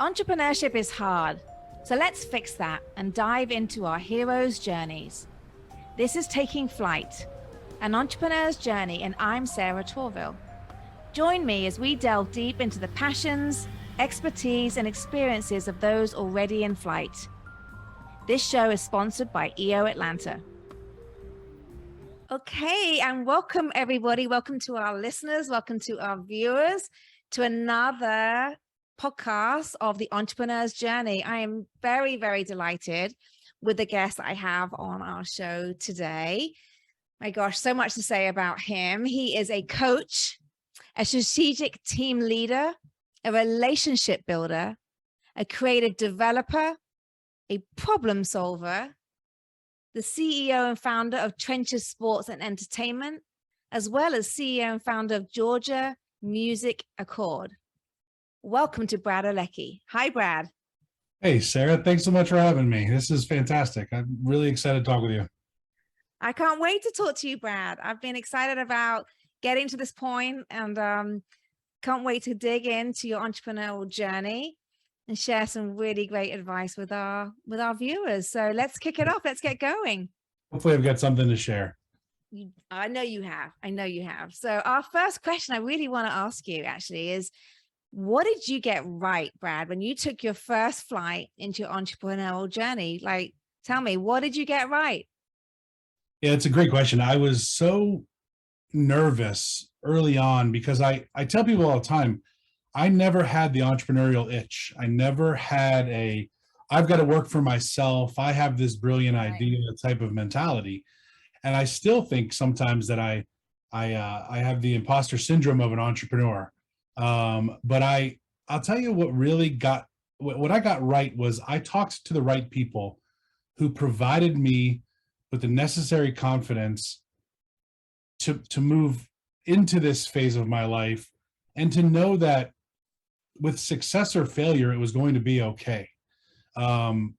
Entrepreneurship is hard, so let's fix that and dive into our heroes' journeys. This is Taking Flight, an entrepreneur's journey, and I'm Sarah Torville. Join me as we delve deep into the passions, expertise, and experiences of those already in flight. This show is sponsored by EO Atlanta. Okay, and welcome everybody. Welcome to our listeners. Welcome to our viewers to another podcast of the Entrepreneur's Journey. I am very, very delighted with the guest I have on our show today. My gosh, so much to say about him. He is a coach, a strategic team leader, a relationship builder, a creative developer, a problem solver, the CEO and founder of Trenches Sports and Entertainment, as well as CEO and founder of Georgia Music Accord. Welcome to Brad Olecki. Hi, Brad. Hey, Sarah. Thanks so much for having me. This is fantastic. I'm really excited to talk with you. I can't wait to talk to you, Brad. I've been excited about getting to this point and can't wait to dig into your entrepreneurial journey and share some really great advice with our viewers. So let's kick it off. Let's get going. Hopefully I've got something to share. I know you have. I know you have. So our first question I really want to ask you actually is, what did you get right, Brad, when you took your first flight into your entrepreneurial journey? Like, tell me, what did you get right? Yeah, it's a great question. I was so nervous early on because I tell people all the time, I never had the entrepreneurial itch. I never had I've got to work for myself. I have this brilliant idea type of mentality. And I still think sometimes that I have the imposter syndrome of an entrepreneur. But I'll tell you what really what I got right was I talked to the right people who provided me with the necessary confidence to move into this phase of my life and to know that with success or failure, it was going to be okay. The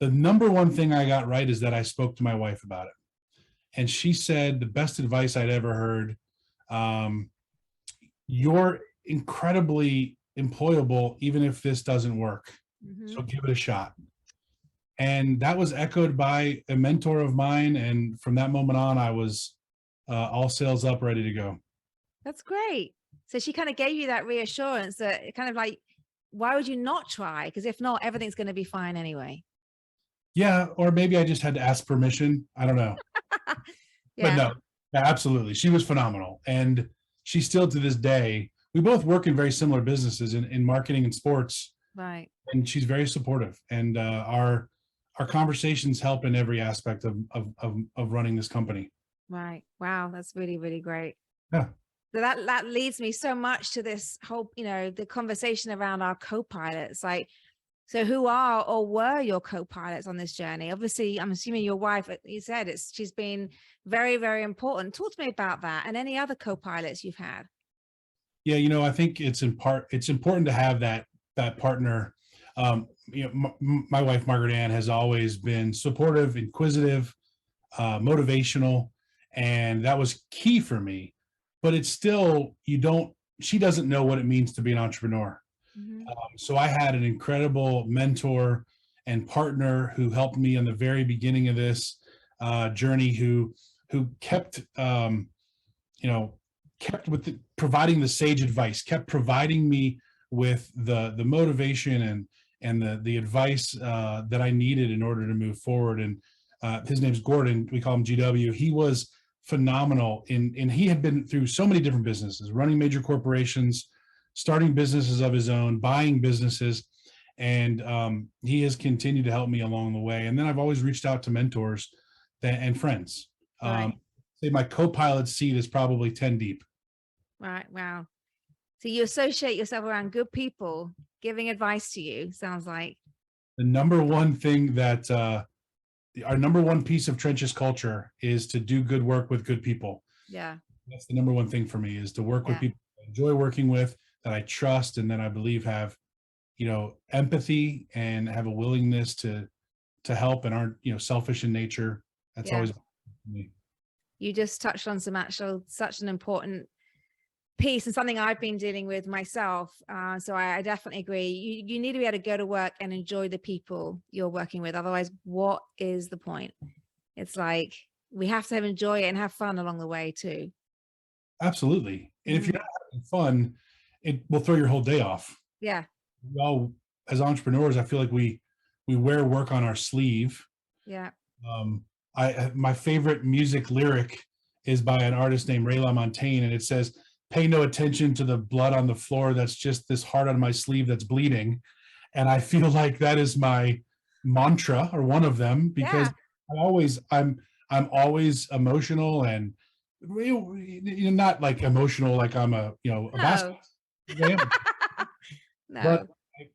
number one thing I got right is that I spoke to my wife about it. And she said the best advice I'd ever heard. You're incredibly employable, even if this doesn't work. Mm-hmm. So give it a shot. And that was echoed by a mentor of mine. And from that moment on, I was all sails up, ready to go. That's great. So she kind of gave you that reassurance that kind of like, why would you not try? Because if not, everything's going to be fine anyway. Yeah. Or maybe I just had to ask permission. I don't know. Yeah. But no, absolutely. She was phenomenal. And she still to this day, we both work in very similar businesses in marketing and sports. Right. And she's very supportive. And our conversations help in every aspect of running this company. Right. Wow. That's really, really great. Yeah. So that leads me so much to this whole, the conversation around our co-pilots. Like, so who are or were your co-pilots on this journey? Obviously, I'm assuming your wife, you said she's been very, very important. Talk to me about that and any other co-pilots you've had. Yeah, I think it's important to have that partner. My wife, Margaret Ann, has always been supportive, inquisitive, motivational, and that was key for me. But it's still, she doesn't know what it means to be an entrepreneur. Mm-hmm. So I had an incredible mentor and partner who helped me in the very beginning of this journey, who kept, kept with providing the sage advice, kept providing me with the motivation and the advice that I needed in order to move forward. And his name's Gordon. We call him GW. He was phenomenal and he had been through so many different businesses, running major corporations, starting businesses of his own, buying businesses. And he has continued to help me along the way. And then I've always reached out to mentors and friends. Right. Say my co-pilot seat is probably 10 deep. Right. Wow. So you associate yourself around good people giving advice to you, sounds like. The number one thing that our number one piece of Trenches culture is to do good work with good people. Yeah. That's the number one thing for me, is to work with people I enjoy working with, that I trust, and that I believe have, empathy and have a willingness to help and aren't, selfish in nature. That's always me. You just touched on such an important piece and something I've been dealing with myself. So I definitely agree. You need to be able to go to work and enjoy the people you're working with. Otherwise, what is the point? It's like we have to enjoy it and have fun along the way too. Absolutely. And if you're Mhm. not having fun, it will throw your whole day off. Yeah. We all, as entrepreneurs, I feel like we wear work on our sleeve. Yeah. Um, my favorite music lyric is by an artist named Ray LaMontagne, and it says, "Pay no attention to the blood on the floor. That's just this heart on my sleeve that's bleeding." And I feel like that is my mantra, or one of them, because Yeah. I'm always emotional, and not like emotional like I'm a a No. basketball player, but No.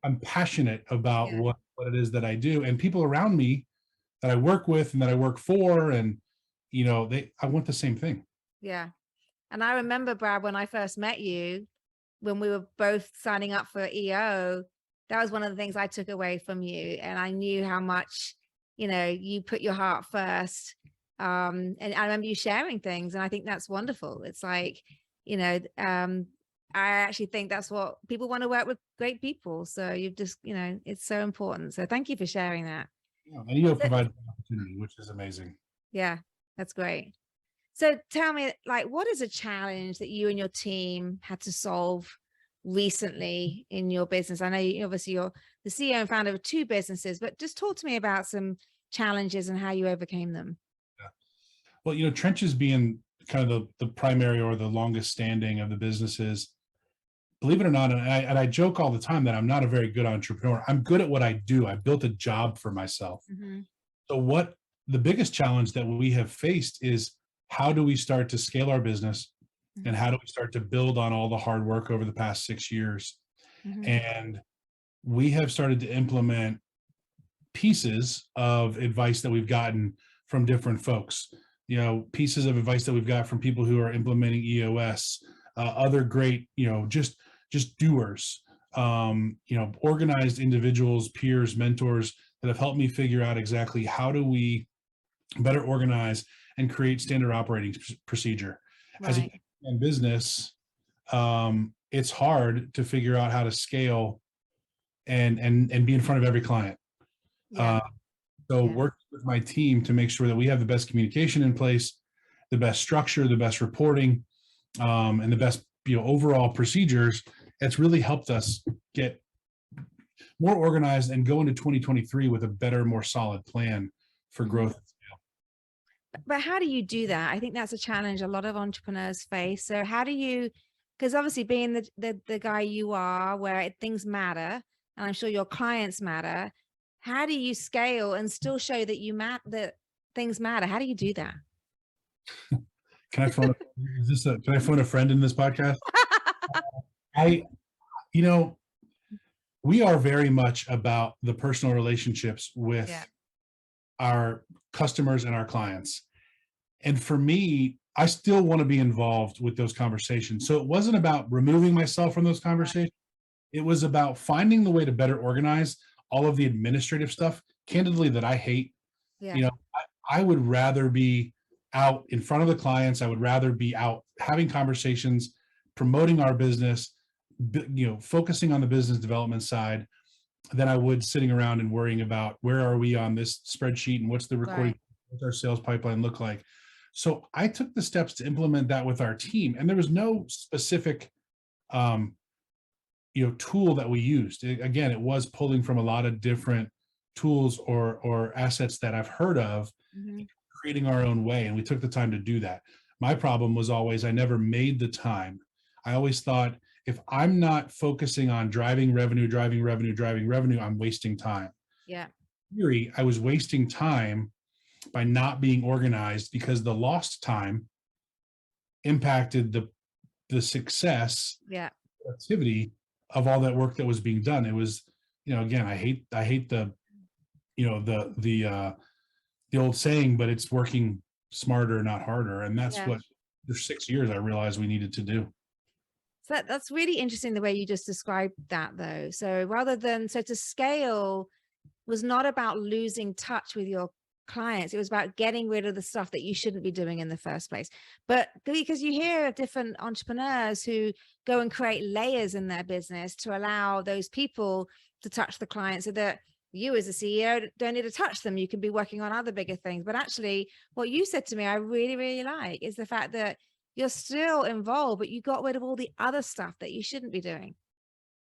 I'm passionate about Yeah. what it is that I do, and people around me that I work with and that I work for, and I want the same thing. Yeah. And I remember, Brad, when I first met you, when we were both signing up for EO, that was one of the things I took away from you. And I knew how much, you put your heart first. And I remember you sharing things, and I think that's wonderful. It's like, I actually think that's what people want, to work with great people. So you've just, it's so important. So thank you for sharing that. Yeah, and EO So, provides an opportunity, which is amazing. yeah, that's great. So tell me, like, what is a challenge that you and your team had to solve recently in your business? I know obviously you're the CEO and founder of two businesses, but just talk to me about some challenges and how you overcame them. Yeah. Well, trenches being kind of the primary or the longest standing of the businesses, believe it or not, and I joke all the time that I'm not a very good entrepreneur. I'm good at what I do. I built a job for myself. Hmm. So what the biggest challenge that we have faced is, how do we start to scale our business, and Hmm. how do we start to build on all the hard work over the past 6 years? Hmm. And we have started to implement pieces of advice that we've gotten from different folks, pieces of advice that we've got from people who are implementing EOS, other great, just doers, organized individuals, peers, mentors that have helped me figure out exactly how do we better organize and create standard operating procedure. As a Right. in business, it's hard to figure out how to scale and be in front of every client. Yeah. Uh, so Yeah. working with my team to make sure that we have the best communication in place, the best structure, the best reporting, and the best overall procedures, it's really helped us get more organized and go into 2023 with a better, more solid plan for Mhm. growth. But how do you do that? I think that's a challenge a lot of entrepreneurs face. So how do you, because obviously being the guy you are, where things matter, and I'm sure your clients matter, how do you scale and still show that that things matter? How do you do that? Can I phone? Can I phone a friend in this podcast? I, you know, we are very much about the personal relationships with Yeah. our customers and our clients. And for me, I still want to be involved with those conversations. So it wasn't about removing myself from those conversations. It was about finding the way to better organize all of the administrative stuff, candidly, that I hate. Yeah. You know, I would rather be out in front of the clients. I would rather be out having conversations, promoting our business, focusing on the business development side, than I would sitting around and worrying about where are we on this spreadsheet and what's the recording, Right. what's our sales pipeline look like. So I took the steps to implement that with our team, and there was no specific um, tool that we used. Again, it was pulling from a lot of different tools or assets that I've heard of, Hmm. creating our own way, and we took the time to do that. My problem was always I never made the time. I always thought, if I'm not focusing on driving revenue, I'm wasting time. Yeah. In theory, I was wasting time by not being organized, because the lost time impacted the success Yeah. activity of all that work that was being done. It was, again, I hate the old saying, but it's working smarter, not harder. And that's Yeah. what for 6 years I realized we needed to do. So that's really interesting the way you just described that though. So to scale was not about losing touch with your clients. It was about getting rid of the stuff that you shouldn't be doing in the first place. But because you hear of different entrepreneurs who go and create layers in their business to allow those people to touch the client, so that you as a CEO don't need to touch them. You can be working on other bigger things. But actually, what you said to me, I really, really like, is the fact that you're still involved, but you got rid of all the other stuff that you shouldn't be doing.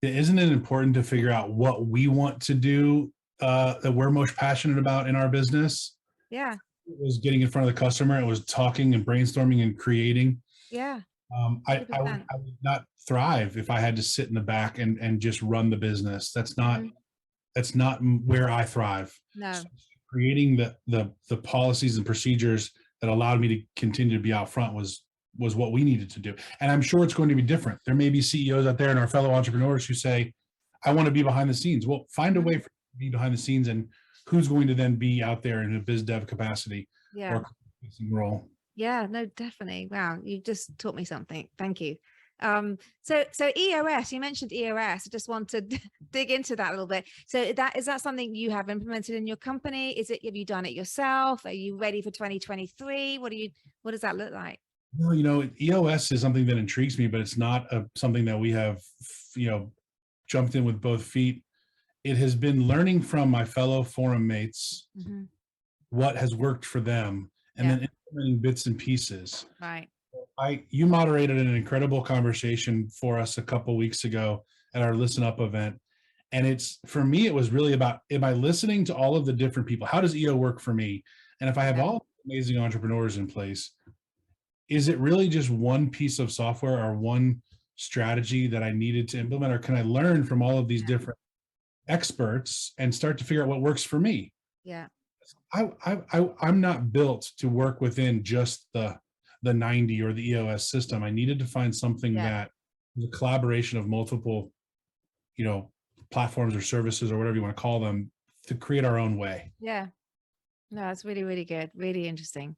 Isn't it important to figure out what we want to do, that we're most passionate about in our business? Yeah. It was getting in front of the customer. It was talking and brainstorming and creating. Yeah. I would not thrive if I had to sit in the back and just run the business. That's not where I thrive. No. So creating the policies and procedures that allowed me to continue to be out front was what we needed to do. And I'm sure it's going to be different. There may be CEOs out there and our fellow entrepreneurs who say, I want to be behind the scenes. Well, find a way for you to be behind the scenes, and who's going to then be out there in a biz dev capacity or role. Yeah, no, definitely. Wow, you just taught me something. Thank you. So EOS, you mentioned EOS. I just want to dig into that a little bit. So is that something you have implemented in your company? Have you done it yourself? Are you ready for 2023? What does that look like? No, EOS is something that intrigues me, but it's not something that we have, jumped in with both feet. It has been learning from my fellow forum mates what has worked for them, and then implementing bits and pieces. Right. You moderated an incredible conversation for us a couple weeks ago at our Listen Up event. And for me, it was really about, am I listening to all of the different people? How does EO work for me? And if I have all amazing entrepreneurs in place, is it really just one piece of software or one strategy that I needed to implement? Or can I learn from all of these different experts and start to figure out what works for me? Yeah. I'm not built to work within just the 90 or the EOS system. I needed to find something that was a collaboration of multiple, platforms or services or whatever you want to call them, to create our own way. Yeah. No, it's really, really good. Really interesting.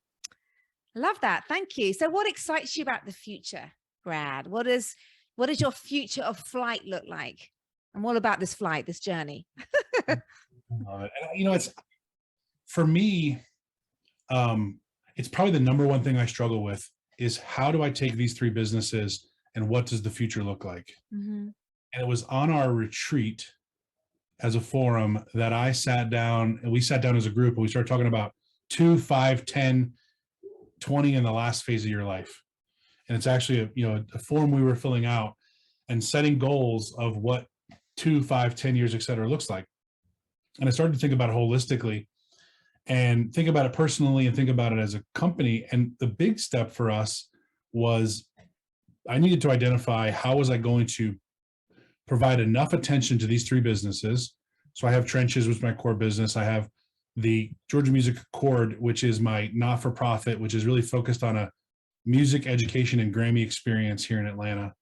Love that. Thank you. So what excites you about the future, Brad? What does your future of flight look like? I'm all about this flight, this journey. I love it. And, it's, for me, it's probably the number one thing I struggle with is, how do I take these three businesses and what does the future look like? And it was on our retreat as a forum that I sat down, and we sat down as a group, and we started talking about 2, 5, 10, 20 in the last phase of your life. And it's actually a form we were filling out and setting goals of what 2, 5, 10 years, et cetera, looks like. And I started to think about it holistically and think about it personally and think about it as a company. And the big step for us was, I needed to identify, how was I going to provide enough attention to these three businesses? So I have Trenches, which is my core business. I have the Georgia Music Accord, which is my not-for-profit, which is really focused on a music education and Grammy experience here in Atlanta.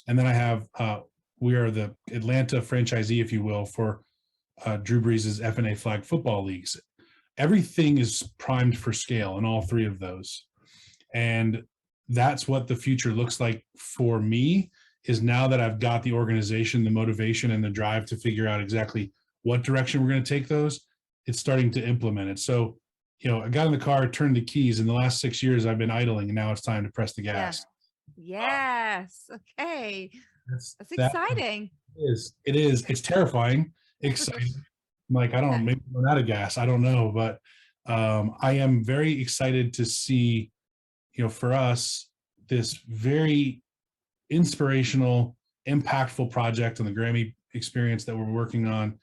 And then I have, we are the Atlanta franchisee, if you will, for Drew Brees' FNA flag football leagues. Everything is primed for scale in all three of those. And that's what the future looks like for me, is now that I've got the organization, the motivation, and the drive to figure out exactly what direction we're going to take those, it's starting to implement it. So, I got in the car, turned the keys. In the last 6 years, I've been idling, and now it's time to press the gas. Yes. Okay. That's exciting. It is. It's terrifying, exciting. Like, I don't know, maybe run out of gas. I don't know. But I am very excited to see, for us, this very inspirational, impactful project on the Grammy experience that we're working on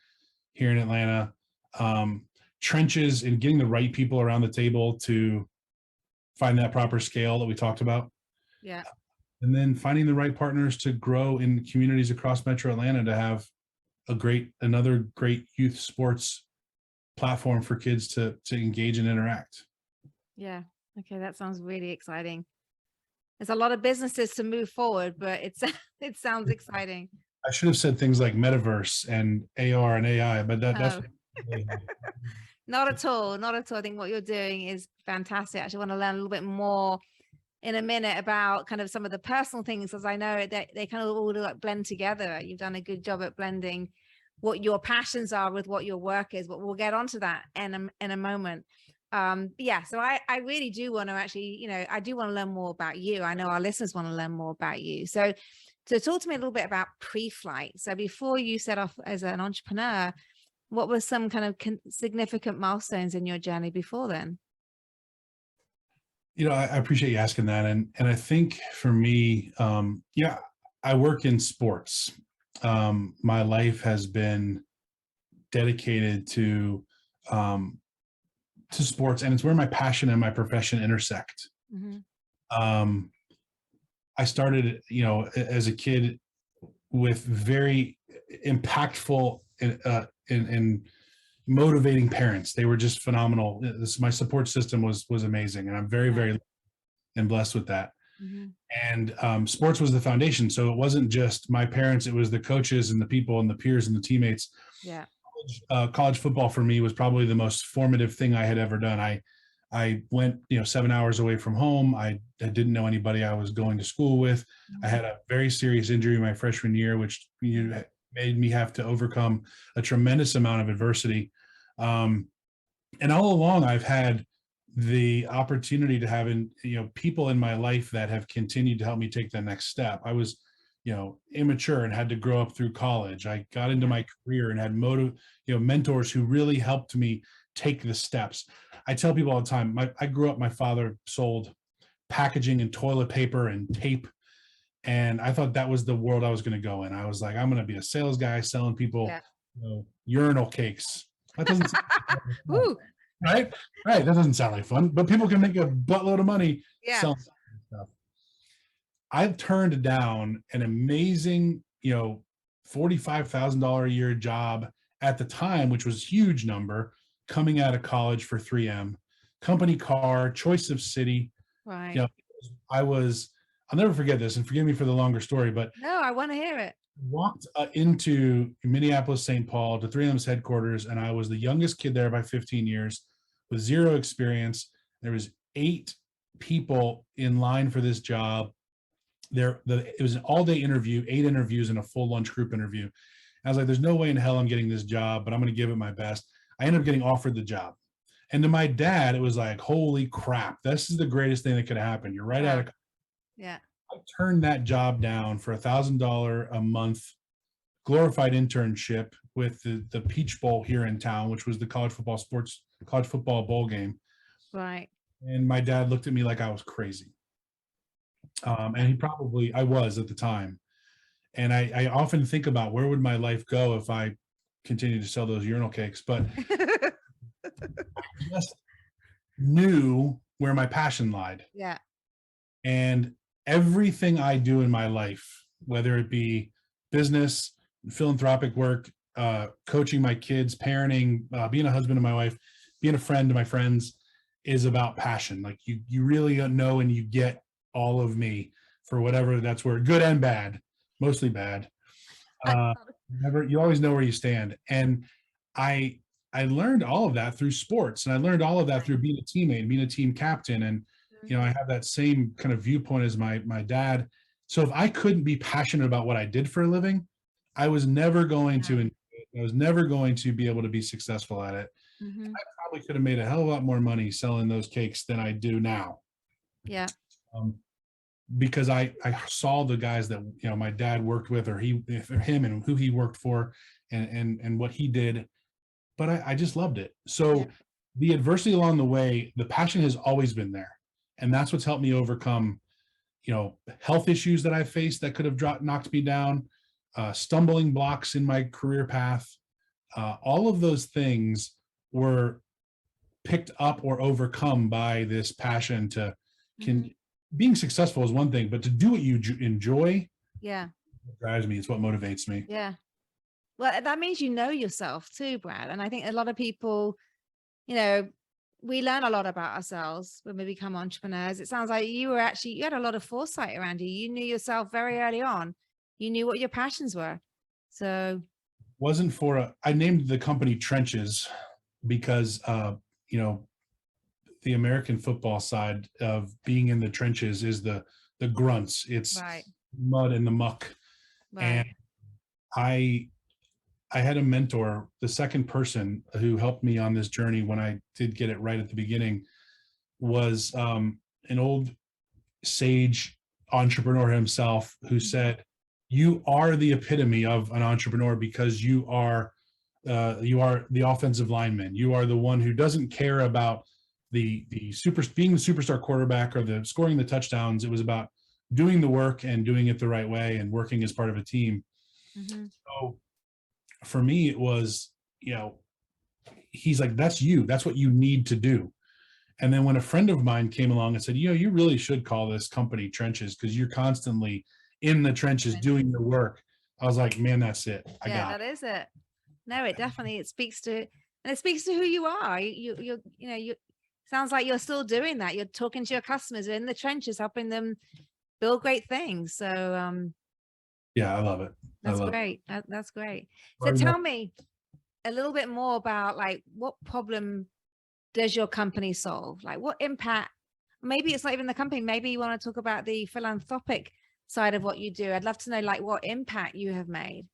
here in Atlanta. Trenches, and getting the right people around the table to find that proper scale that we talked about. Yeah. And then finding the right partners to grow in communities across Metro Atlanta to have another great youth sports platform for kids to engage and interact. Yeah. Okay. That sounds really exciting. There's a lot of businesses to move forward, but it sounds exciting. I should have said things like metaverse and AR and AI, but that's not at all. Not at all. I think what you're doing is fantastic. I actually want to learn a little bit more in a minute about kind of some of the personal things, as I know that they kind of all like blend together. You've done a good job at blending what your passions are with what your work is, but we'll get onto that in a moment. Yeah, so I really do want to actually, I do want to learn more about you. I know our listeners want to learn more about you. So talk to me a little bit about pre-flight. So before you set off as an entrepreneur, what were some kind of significant milestones in your journey before then? I appreciate you asking that. And I think for me, yeah, I work in sports. My life has been dedicated to sports, and it's where my passion and my profession intersect. Um, I started, as a kid with very impactful and motivating parents. They were just phenomenal. My support system was amazing, and I'm very, very and blessed with that. And sports was the foundation. So it wasn't just my parents; it was the coaches and the people and the peers and the teammates. Yeah. College football for me was probably the most formative thing I had ever done. I went, 7 hours away from home. I didn't know anybody I was going to school with. I had a very serious injury my freshman year, which made me have to overcome a tremendous amount of adversity. And all along, I've had the opportunity to have, people in my life that have continued to help me take the next step. I was, immature and had to grow up through college. I got into my career and had mentors who really helped me take the steps. I tell people all the time, I grew up, my father sold packaging and toilet paper and tape. And I thought that was the world I was going to go in. I was like, I'm going to be a sales guy selling people urinal cakes. That doesn't sound like right? Right. That doesn't sound like fun, but people can make a buttload of money selling stuff. I've turned down an amazing, $45,000 a year job at the time, which was a huge number, coming out of college for 3M, company car, choice of city. Right. I'll never forget this, and forgive me for the longer story, but no, I want to hear it. Walked into Minneapolis, St. Paul, to 3M's headquarters, and I was the youngest kid there by 15 years with zero experience. There was 8 people in line for this job. It was an all-day interview, 8 interviews, and a full lunch group interview. I was like, there's no way in hell I'm getting this job, but I'm going to give it my best. I ended up getting offered the job. And to my dad, it was like, holy crap, this is the greatest thing that could happen. You're right out of. Yeah. I turned that job down for $1,000 a month glorified internship with the Peach Bowl here in town, which was the college football bowl game. Right. And my dad looked at me like I was crazy. And I was at the time. And I often think about where would my life go if I continued to sell those urinal cakes, but I just knew where my passion lied. Yeah. And everything I do in my life, whether it be business, philanthropic work, coaching my kids, parenting, being a husband to my wife, being a friend to my friends, is about passion. Like you really know, and you get all of me for whatever that's where, good and bad, mostly bad. You always know where you stand. And I learned all of that through sports, and I learned all of that through being a teammate, being a team captain. And, I have that same kind of viewpoint as my dad. So if I couldn't be passionate about what I did for a living, I was never going to be able to be successful at it. I probably could have made a hell of a lot more money selling those cakes than I do now. Yeah. Because I saw the guys that, my dad worked with, or him and who he worked for, and what he did. But I just loved it. So the adversity along the way, the passion has always been there. And that's what's helped me overcome, health issues that I faced that could have knocked me down, stumbling blocks in my career path. All of those things were picked up or overcome by this passion to being successful is one thing, but to do what you enjoy, it drives me. It's what motivates me. Yeah. Well, that means yourself too, Brad. And I think a lot of people, we learn a lot about ourselves when we become entrepreneurs. It sounds like you had a lot of foresight around you. You knew yourself very early on. You knew what your passions were. So I named the company Trenches because, the American football side of being in the trenches is the grunts. It's mud and the muck. And I I had a mentor, the second person who helped me on this journey when I did get it right at the beginning was an old sage entrepreneur himself who said, "You are the epitome of an entrepreneur because you are the offensive lineman. You are the one who doesn't care about the super being the superstar quarterback or the scoring the touchdowns. It was about doing the work and doing it the right way and working as part of a team." Mm-hmm. So for me, it was, he's like, "That's you. That's what you need to do." And then when a friend of mine came along and said, "You really should call this company Trenches because you're constantly in the trenches doing the work." I was like, "Man, that's it. I Yeah, got that it." is it. No, it definitely, it speaks to, and it speaks to who you are. You sounds like you're still doing that. You're talking to your customers in the trenches, helping them build great things. So Yeah, I love it. I that's love it. great. That's great. So Right now, tell me a little bit more about like what problem does your company solve? Like what impact? Maybe it's not even the company. Maybe you want to talk about the philanthropic side of what you do. I'd love to know like what impact you have made.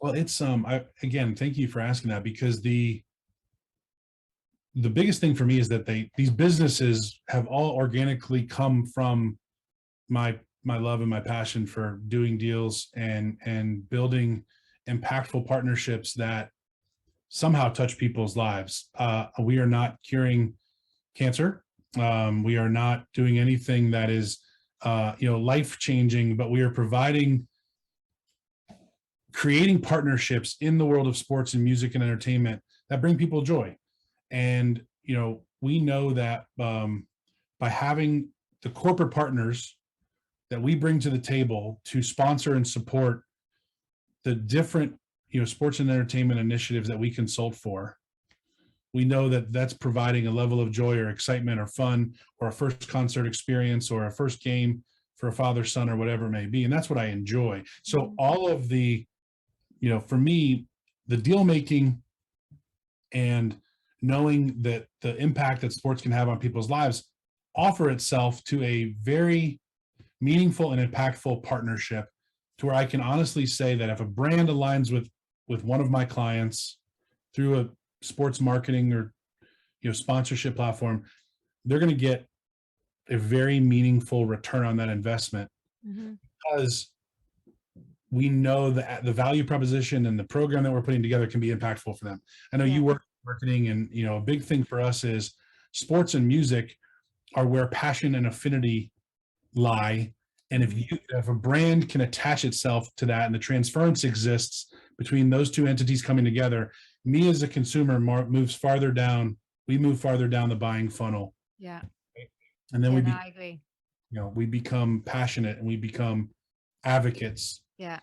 well, it's I again, thank you for asking that because the biggest thing for me is that these businesses have all organically come from my love and my passion for doing deals and building impactful partnerships that somehow touch people's lives. We are not curing cancer. We are not doing anything that is life changing, but we are creating partnerships in the world of sports and music and entertainment that bring people joy. And we know that by having the corporate partners that we bring to the table to sponsor and support the different sports and entertainment initiatives that we consult for, we know that that's providing a level of joy or excitement or fun or a first concert experience or a first game for a father son or whatever it may be. And that's what I enjoy. So all of the for me, the deal making and knowing that the impact that sports can have on people's lives offer itself to a very meaningful and impactful partnership to where I can honestly say that if a brand aligns with one of my clients through a sports marketing or sponsorship platform, they're going to get a very meaningful return on that investment because we know that the value proposition and the program that we're putting together can be impactful for them. I know you work in marketing, and a big thing for us is sports and music are where passion and affinity lie. And if a brand can attach itself to that and the transference exists between those two entities coming together, me as a consumer moves farther down. We move farther down the buying funnel. Yeah. And then I agree. we become passionate and we become advocates. Yeah.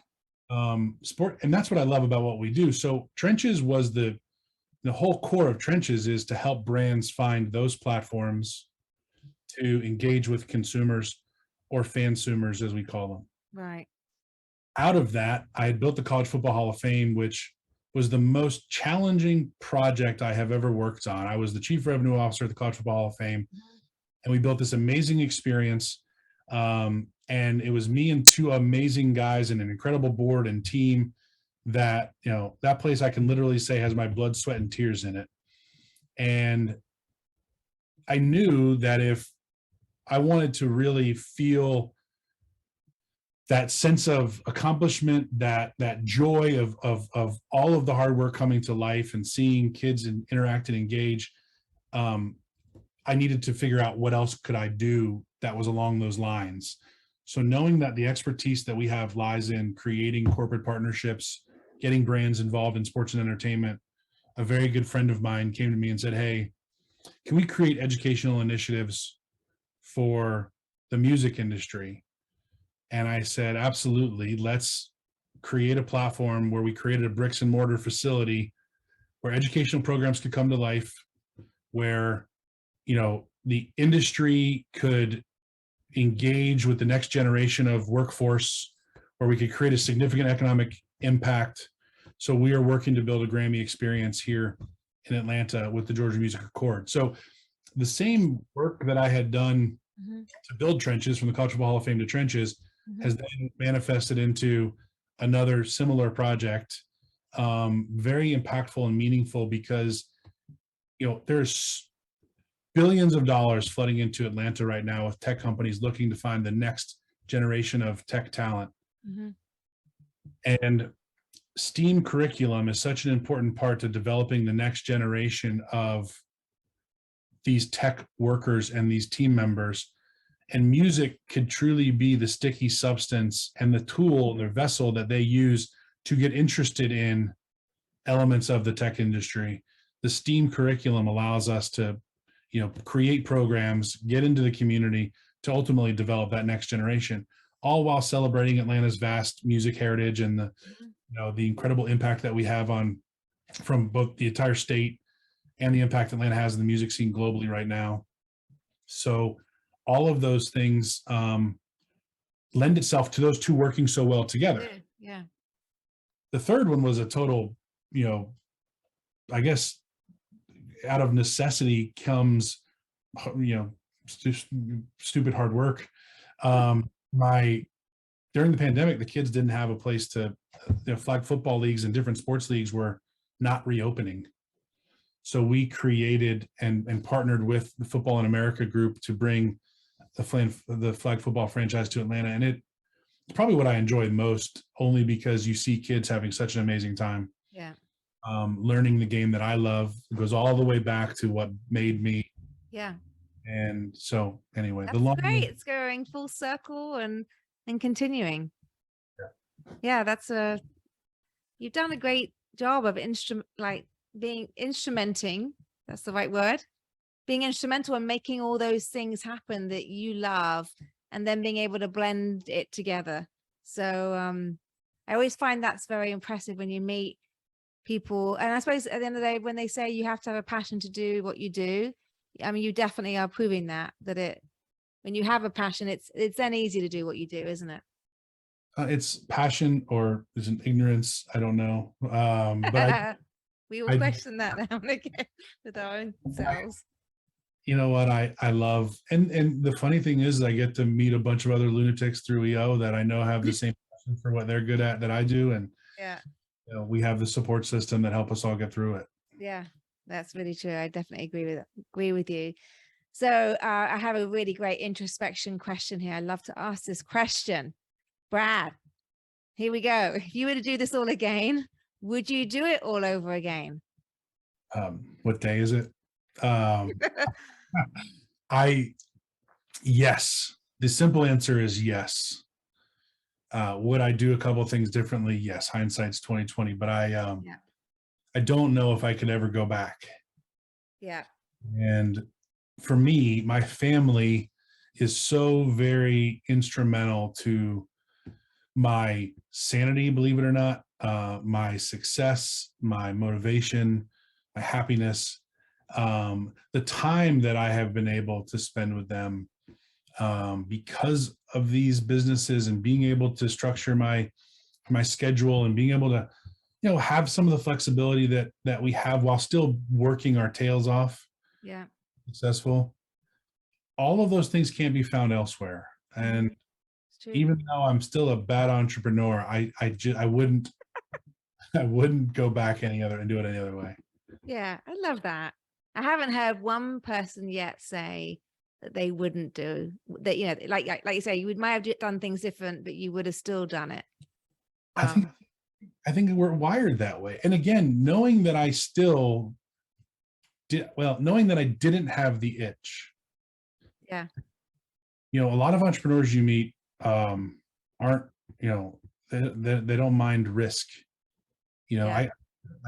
Sport, and that's what I love about what we do. So Trenches was the whole core of Trenches is to help brands find those platforms to engage with consumers or fansumers, as we call them. Right. Out of that, I had built the College Football Hall of Fame, which was the most challenging project I have ever worked on. I was the chief revenue officer at the College Football Hall of Fame, and we built this amazing experience. And it was me and two amazing guys and an incredible board and team that, that place I can literally say has my blood, sweat, and tears in it. And I knew that if I wanted to really feel that sense of accomplishment, that joy of all of the hard work coming to life and seeing kids interact and engage, I needed to figure out what else could I do that was along those lines. So knowing that the expertise that we have lies in creating corporate partnerships, getting brands involved in sports and entertainment, a very good friend of mine came to me and said, "Hey, can we create educational initiatives for the music industry?" And I said, "Absolutely. Let's create a platform where we created a bricks and mortar facility where educational programs could come to life, where, the industry could engage with the next generation of workforce, where we could create a significant economic impact." So we are working to build a Grammy experience here in Atlanta with the Georgia Music Accord. So the same work that I had done to build Trenches, from the College Football Hall of Fame to Trenches, has then manifested into another similar project very impactful and meaningful because, there's billions of dollars flooding into Atlanta right now with tech companies looking to find the next generation of tech talent. Mhm. And STEAM curriculum is such an important part to developing the next generation of these tech workers and these team members. And music could truly be the sticky substance and the tool and the vessel that they use to get interested in elements of the tech industry. The STEAM curriculum allows us to, create programs, get into the community to ultimately develop that next generation, all while celebrating Atlanta's vast music heritage and the incredible impact that we have from both the entire state and the impact Atlanta has in the music scene globally right now. So all of those things lend itself to those two working so well together. Yeah. The third one was a total, I guess, out of necessity comes, stupid hard work. During the pandemic, the kids didn't have a place to, flag football leagues and different sports leagues were not reopening. So we created and partnered with the Football in America group to bring the flag football franchise to Atlanta. And it's probably what I enjoy most, only because you see kids having such an amazing time. Yeah. Learning the game that I love. It goes all the way back to what made me. Yeah. And so anyway, That's great. It's going full circle and continuing. Yeah, you've done a great job of being instrumenting. That's the right word. Being instrumental in making all those things happen that you love, and then being able to blend it together. So I always find that's very impressive when you meet people. And I suppose at the end of the day, when they say you have to have a passion to do what you do, I mean, you definitely are proving that when you have a passion, it's then easy to do what you do, isn't it? It's passion, or is it ignorance? I don't know. But we all question that now and again with our own selves. You know what I love, and the funny thing is, I get to meet a bunch of other lunatics through EO that I know have the same passion for what they're good at that I do, and yeah, we have the support system that help us all get through it. Yeah, that's really true. I definitely agree with you. So I have a really great introspection question here. I love to ask this question. Brad, here we go. If you were to do this all again, would you do it all over again? What day is it? Yes. The simple answer is yes. Would I do a couple of things differently? Yes. Hindsight's 2020, but I don't know if I could ever go back. Yeah. And for me, my family is so very instrumental to my sanity, believe it or not, my success, my motivation, my happiness, the time that I have been able to spend with them because of these businesses, and being able to structure my schedule, and being able to have some of the flexibility that we have while still working our tails off. Yeah. Successful. All of those things can't be found elsewhere. And even though I'm still a bad entrepreneur, I wouldn't I wouldn't go back and do it any other way. Yeah, I love that. I haven't heard one person yet say that they wouldn't do that. Like you say, you might have done things different, but you would have still done it. I think we're wired that way. And again, knowing that I didn't have the itch. Yeah. A lot of entrepreneurs you meet aren't, they don't mind risk. I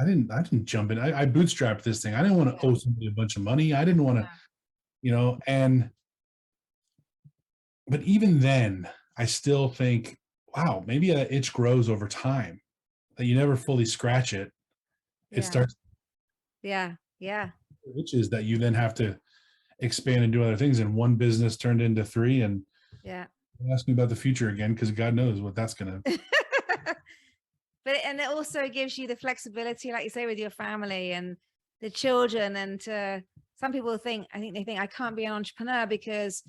didn't jump in. I bootstrapped this thing. I didn't want to owe somebody a bunch of money. I didn't want to, but even then I still think, wow, maybe that itch grows over time, that you never fully scratch it. It starts. Yeah. Itches that you then have to expand and do other things. And one business turned into three, and ask me about the future again, because God knows what that's going to. And it also gives you the flexibility, like you say, with your family and the children. And some people think I can't be an entrepreneur because,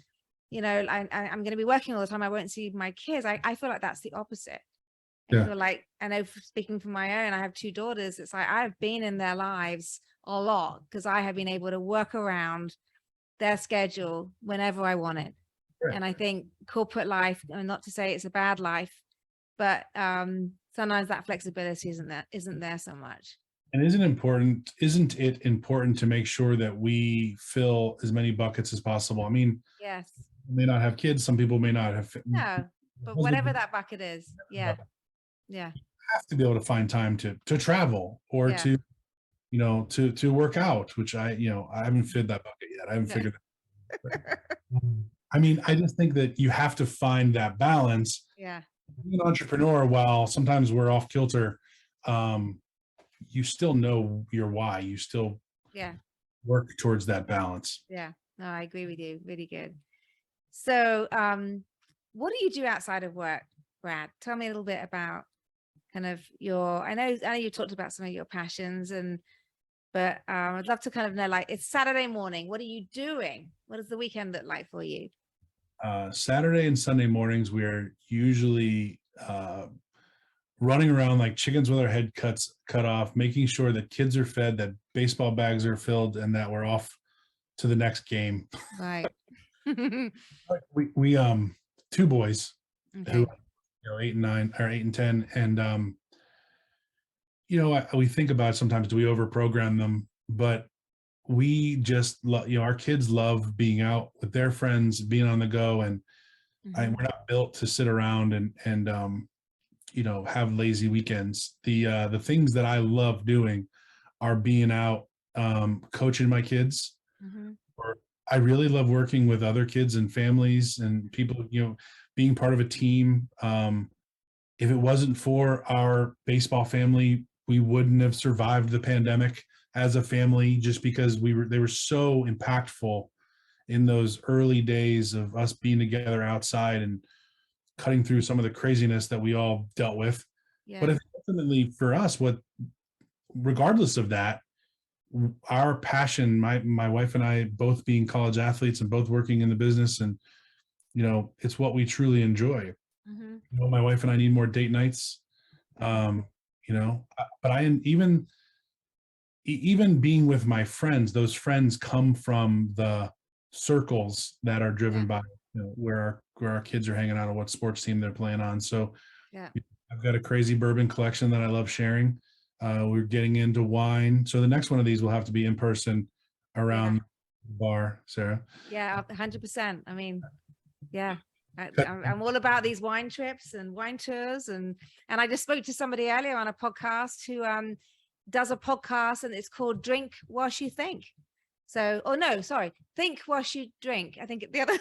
I'm going to be working all the time. I won't see my kids. I feel like that's the opposite. I Yeah. feel like, I know speaking from my own, I have 2 daughters. It's like I've been in their lives a lot because I have been able to work around their schedule whenever I wanted. Right. And I think corporate life, and not to say it's a bad life, but sometimes that flexibility isn't there so much. And isn't it important to make sure that we fill as many buckets as possible? I mean, Yes. may not have kids, some people may not have No, but whatever that bucket is. Yeah. Yeah. have to be able to find time to travel or Yeah. to work out, which I haven't filled that bucket yet. I haven't No. figured it out. I mean, I just think that you have to find that balance. Yeah. Being an entrepreneur, while sometimes we're off kilter, you still know your why. You still Yeah. work towards that balance. Yeah. No, I agree with you. Really good. So, what do you do outside of work, Brad? Tell me a little bit about kind of I know you talked about some of your passions but I'd love to kind of know, like, it's Saturday morning. What are you doing? What does the weekend look like for you? Saturday and Sunday mornings, we are usually running around like chickens with our head cut off, making sure that kids are fed, that baseball bags are filled, and that we're off to the next game. Right. We 2 boys Okay. who 8 and 9 or 8 and 10, and we think about sometimes, do we overprogram them? But we just love, our kids love being out with their friends, being on the go, and Mhm. we're not built to sit around and have lazy weekends. The things that I love doing are being out, coaching my kids. Mhm. Or I really love working with other kids and families and people, being part of a team. If it wasn't for our baseball family, we wouldn't have survived the pandemic as a family, just because they were so impactful in those early days of us being together outside and cutting through some of the craziness that we all dealt with. But Yeah. I think ultimately for us, regardless of that, our passion, my wife and I both being college athletes and both working in the business, and it's what we truly enjoy. Mhm. My wife and I need more date nights. um but even being with my friends, those friends come from the circles that are Yeah. driven by where our kids are hanging out, or what sports team they're playing on. So Yeah. I've got a crazy bourbon collection that I love sharing. We're getting into wine, so the next one of these will have to be in person Yeah. around the bar, Sarah. Yeah. 100%. I mean, yeah. Cut- I'm all about these wine trips and wine tours, and I just spoke to somebody earlier on a podcast who does a podcast, and it's called Drink Whilst You Think. So, oh no, sorry, Think Whilst You Drink. I think the other,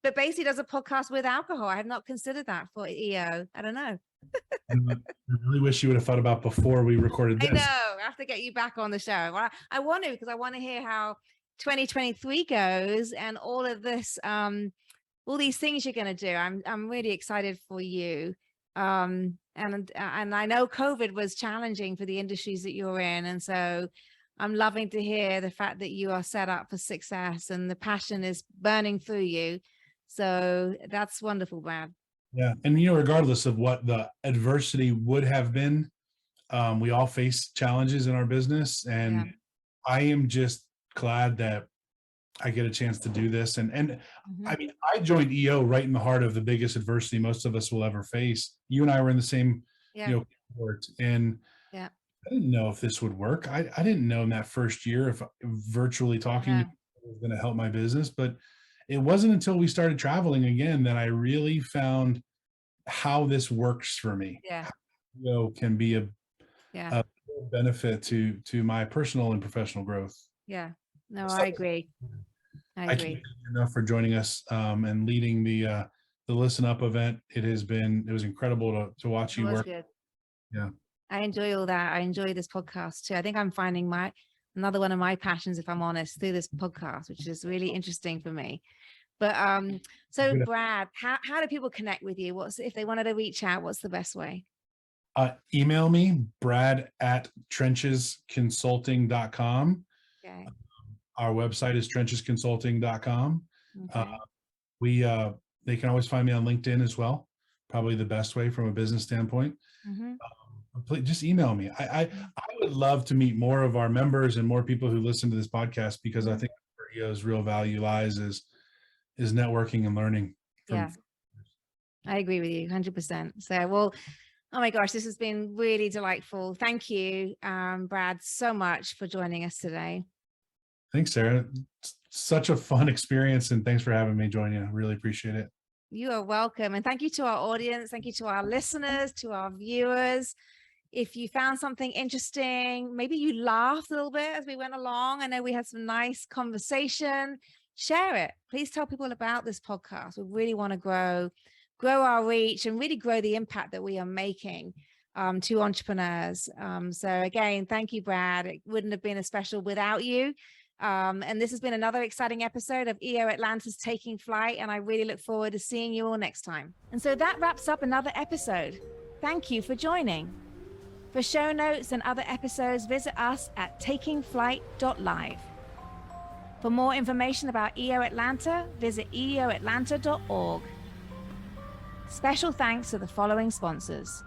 but basically does a podcast with alcohol. I have not considered that for EO. I don't know. I really wish you would have thought about before we recorded I know. this. I have to get you back on the show. Well, I want to, because I want to hear how 2023 goes and all of this, all these things you're going to do. I'm really excited for you. And I know COVID was challenging for the industries that you're in, and so I'm loving to hear the fact that you are set up for success and the passion is burning through you. So that's wonderful, Brad. Yeah, and regardless of what the adversity would have been, we all face challenges in our business, Yeah. and I am just glad that I get a chance to do this. And Mhm. I mean, I joined EO right in the heart of the biggest adversity most of us will ever face. You and I were in the same, Yeah. cohort, and Yeah. I didn't know if this would work. I didn't know in that first year if virtually talking to No. people was going to help my business, but it wasn't until we started traveling again that I really found how this works for me. Yeah. How can be Yeah. a benefit to my personal and professional growth. Yeah. No, So I agree. I I can't agree. thank you enough for joining us, and leading the Listen Up event. It was incredible to watch It you was work. good. Yeah. I enjoy all that. I enjoy this podcast too. I think I'm finding another one of my passions, if I'm honest, through this podcast, which is really interesting for me. But so Good. Brad, how do people connect with you? If they wanted to reach out, what's the best way? Email me, Brad at trenchesconsulting.com. Okay. Our website is trenchesconsulting.com. Uh, Okay. we They can always find me on LinkedIn as well. probably the best way from a business standpoint. Mm-hmm. Please just email me. I would love to meet more of our members and more people who listen to this podcast, because I think where EO's real value lies is networking and learning from. Yeah, I agree with you 100%. So, well, oh my gosh, this has been really delightful. Thank you, Brad, so much for joining us today. Thanks, Sarah. It's such a fun experience, and thanks for having me join you. I really appreciate it. You are welcome. And thank you to our audience. Thank you to our listeners, to our viewers. If you found something interesting, maybe you laughed a little bit as we went along. I know we had some nice conversation. Share it. Please tell people about this podcast. We really want to grow our reach and really grow the impact that we are making to entrepreneurs. So again, thank you, Brad. It wouldn't have been as special without you. And this has been another exciting episode of EO Atlanta's Taking Flight, and I really look forward to seeing you all next time. And so that wraps up another episode. Thank you for joining. For show notes and other episodes, visit us at takingflight.live. For more information about EO Atlanta, visit eoatlanta.org. Special thanks to the following sponsors: